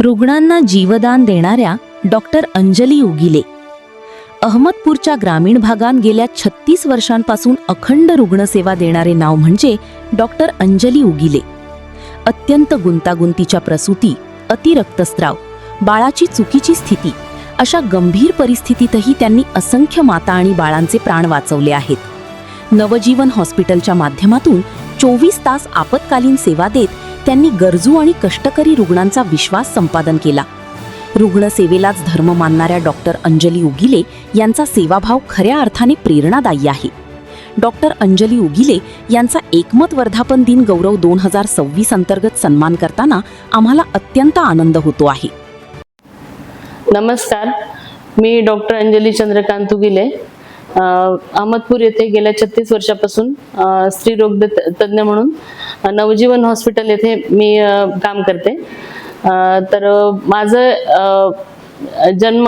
रुग्णांना जीवदान देणाऱ्या डॉक्टर अंजली उगिले. अहमदपूरच्या ग्रामीण भागात गेल्या 36 वर्षांपासून अखंड रुग्णसेवा देणारे नाव म्हणजे डॉक्टर अंजली उगिले. अत्यंत गुंतागुंतीच्या प्रसूती, अतिरक्तस्राव, बाळाची चुकीची स्थिती अशा गंभीर परिस्थितीतही त्यांनी असंख्य माता आणि बाळांचे प्राण वाचवले आहेत. नवजीवन हॉस्पिटलच्या माध्यमातून 24 तास आपत्कालीन सेवा देत त्यांनी गरजू आणि कष्टकरी रुग्णांचा विश्वास संपादन केला. रुग्णसेवेलाच धर्म मानणाऱ्या डॉक्टर अंजली उगिले यांचा सेवाभाव खऱ्या अर्थाने प्रेरणादायी आहे. डॉक्टर अंजली उगिले यांचा एकमत वर्धापन दिन गौरव 2026 अंतर्गत सन्मान करताना आम्हाला अत्यंत आनंद होतो आहे. नमस्कार, मी डॉक्टर अंजली चंद्रकांत उगिले, अहमदपूर येथे गेल्या 36 वर्षापासून स्त्रीरोग तज्ञ म्हणून नवजीवन हॉस्पिटल येथे मी काम करते. तर माझं जन्म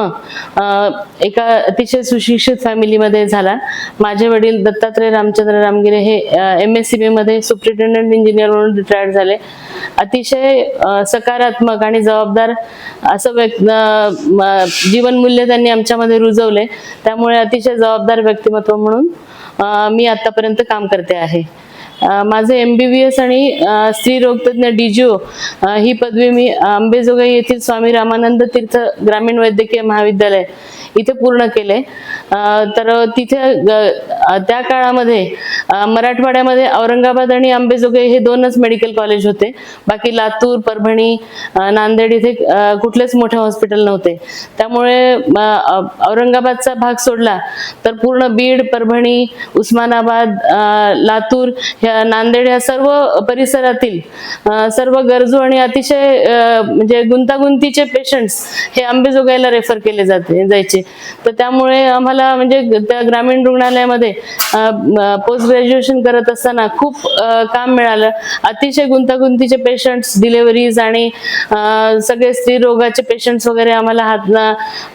एका अतिशय सुशिक्षित फॅमिलीमध्ये झाला. माझे वडील दत्तात्रय रामचंद्र रामगिरे हे MSCB मध्ये सुप्रिटेंडंट इंजिनियर म्हणून रिटायर्ड झाले. अतिशय सकारात्मक आणि जबाबदार असं जीवनमूल्य त्यांनी आमच्यामध्ये रुजवले. त्यामुळे अतिशय जबाबदार व्यक्तिमत्व म्हणून मी आतापर्यंत काम करते आहे. माझे MBBS आणि स्त्रीरोगतज्ञ DGO ही पदवी मी अंबेजोगाई येथील स्वामी रामानंद तीर्थ ग्रामीण वैद्यकीय महाविद्यालय इथे पूर्ण केले. तर तिथे त्या काळामध्ये मराठवाड्यामध्ये औरंगाबाद आणि अंबेजोगाई हे 2च मेडिकल कॉलेज होते. बाकी लातूर, परभणी, नांदेड इथे कुठलेच मोठे हॉस्पिटल नव्हते. त्यामुळे औरंगाबादचा भाग सोडला तर पूर्ण बीड, परभणी, उस्मानाबाद, लातूर, नांदेड या सर्व परिसरातील सर्व गरजू आणि अतिशय म्हणजे गुंतागुंतीचे पेशंट्स हे अंबेजोगाईला रेफर केले जायचे. तर त्यामुळे आम्हाला म्हणजे त्या ग्रामीण रुग्णालयामध्ये पोस्ट ग्रॅज्युएशन करत असताना खूप काम मिळालं. अतिशय गुंतागुंतीचे पेशंट्स, डिलिव्हरीज आणि सगळे स्त्रीरोगाचे पेशंट्स वगैरे आम्हाला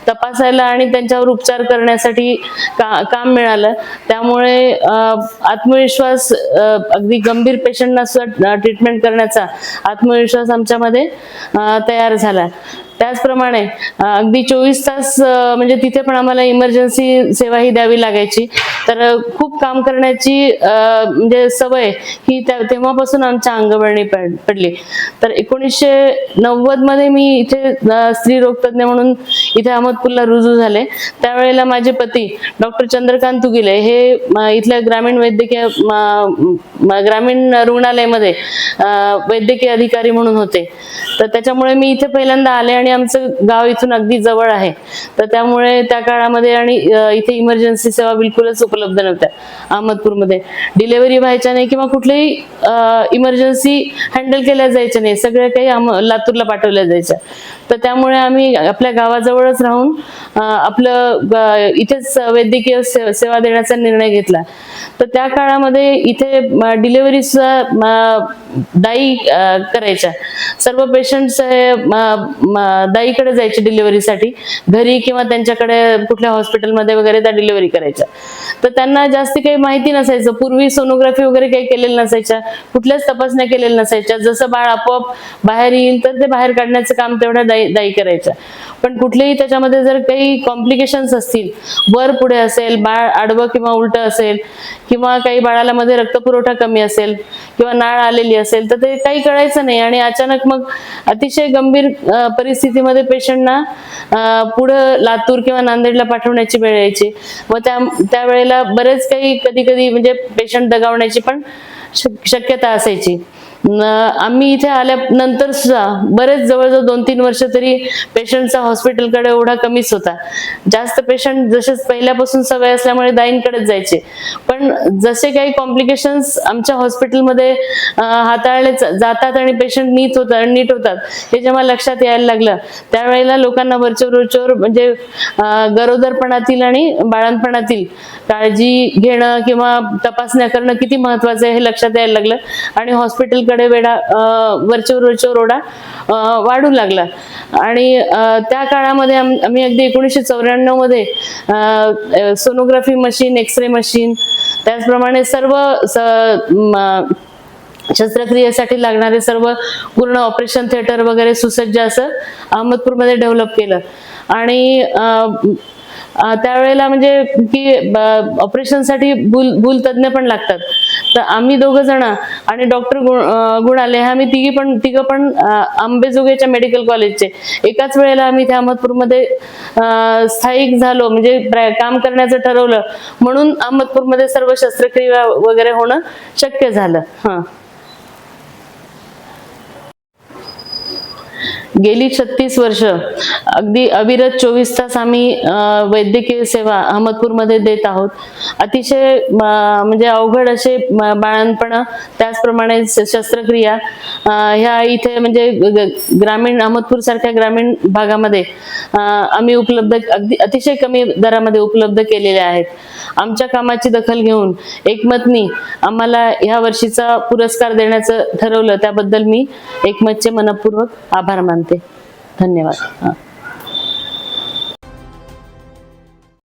तपासायला आणि त्यांच्यावर उपचार करण्यासाठी काम मिळालं. त्यामुळे आत्मविश्वास, अगदी गंभीर पेशंटना सुद्धा ट्रीटमेंट करण्याचा आत्मविश्वास आमच्यामध्ये तयार झाला. त्याचप्रमाणे अगदी 24 तास म्हणजे तिथे पण आम्हाला इमर्जन्सी सेवा ही द्यावी लागायची. तर खूप काम करण्याची म्हणजे सवय ही तेव्हापासून आमच्या अंगवळणी पडली. तर 1990 मध्ये मी इथे स्त्रीरोग तज्ञ म्हणून इथे अहमदपूरला रुजू झाले. त्यावेळेला माझे पती डॉक्टर चंद्रकांत उगिले हे इथल्या ग्रामीण वैद्यकीय ग्रामीण रुग्णालयामध्ये वैद्यकीय अधिकारी म्हणून होते. तर त्याच्यामुळे मी इथे पहिल्यांदा आले आणि आमचं गाव इथून अगदी जवळ आहे. तर त्यामुळे त्या काळामध्ये आणि इथे इमर्जन्सी सेवा बिलकुलच उपलब्ध नव्हत्या. अहमदपूरमध्ये डिलिव्हरी व्हायच्या नाही किंवा कुठलीही इमर्जन्सी हँडल केल्या जायच्या नाही, सगळ्या काही लातूरला पाठवल्या जायच्या. तर त्यामुळे आम्ही आपल्या गावाजवळच राहून आपलं इथेच वैद्यकीय सेवा देण्याचा निर्णय घेतला. तर त्या काळामध्ये इथे डिलिव्हरी दाई करायच्या. सर्व पेशंट्स दाईकडे जायचे डिलिव्हरीसाठी, घरी किंवा त्यांच्याकडे कुठल्या हॉस्पिटलमध्ये वगैरे त्या डिलिव्हरी करायच्या. तर त्यांना जास्ती काही माहिती नसायचं. पूर्वी सोनोग्राफी वगैरे काही केलेल्या नसायच्या, कुठल्याच तपासण्या केलेल्या नसायच्या. जसं बाळ आपोआप बाहेर येईल तर ते बाहेर काढण्याचं काम तेवढ्या दाई करायच्या. पण कुठलेही त्याच्यामध्ये जर काही कॉम्प्लिकेशन्स असतील, वर पुढे असेल, बाळ आडवं किंवा उलट असेल, किंवा काही बाळाला मध्ये रक्तपुरवठा कमी असेल किंवा नाळ आलेली असेल, तर ते काही कळायचं नाही. आणि अचानक मग अतिशय गंभीर परिस्थितीमध्ये पेशंटना पुढं लातूर किंवा नांदेडला पाठवण्याची वेळ यायची. व त्यावेळेला बरेच काही कधी म्हणजे पेशंट दगावण्याची पण शक्यता असायची. आम्ही इथे आल्यानंतर सुद्धा बरेच जवळजवळ 2-3 वर्ष तरी पेशंटचा हॉस्पिटलकडे एवढा कमीच होता. जास्त पेशंट जसे पहिल्यापासून सवय असल्यामुळे दाईंकडेच जायचे. पण जसे काही कॉम्प्लिकेशन्स आमच्या हॉस्पिटलमध्ये हाताळले जातात आणि पेशंट नीट होतात हे जेव्हा लक्षात यायला लागलं, त्यावेळेला लोकांना वरचेवर म्हणजे गरोदरपणातील आणि बाळंतपणातील काळजी घेणं किंवा तपासण्या करणं किती महत्वाचं आहे हे लक्षात यायला लागलं. आणि हॉस्पिटलकडे वरचेवर ओढा वाढू लागला. आणि त्या काळामध्ये आम्ही अगदी 1994 मध्ये सोनोग्राफी मशीन, एक्सरे मशीन, त्याचप्रमाणे सर्व शस्त्रक्रियेसाठी लागणारे सर्व पूर्ण ऑपरेशन थिएटर वगैरे सुसज्ज असं अहमदपूरमध्ये डेव्हलप केलं. आणि त्यावेळेला म्हणजे की ऑपरेशनसाठी भूल तज्ञ पण लागतात. तर आम्ही दोघं जण आणि डॉक्टर गुणाले आम्ही तिघं पण अंबेजोगाईच्या मेडिकल कॉलेजचे एकाच वेळेला आम्ही त्या अहमदपूरमध्ये स्थायिक झालो, म्हणजे काम करण्याचं ठरवलं. म्हणून अहमदपूरमध्ये सर्व शस्त्रक्रिया वगैरे होणं शक्य झालं. गेली 36 वर्ष अगदी अविरत 24 तास आम्ही वैद्यकीय सेवा अहमदपूरमध्ये देत आहोत. अतिशय म्हणजे अवघड असे बाळंतपण, त्याचप्रमाणे शस्त्रक्रिया ह्या इथे म्हणजे ग्रामीण अहमदपूर सारख्या ग्रामीण भागामध्ये आम्ही अगदी अतिशय कमी दरामध्ये उपलब्ध केलेल्या आहेत. आमच्या कामाची दखल घेऊन एकमतनी आम्हाला ह्या वर्षीचा पुरस्कार देण्याचं ठरवलं. त्याबद्दल मी एकमतचे मनपूर्वक आभार मानते. धन्यवाद.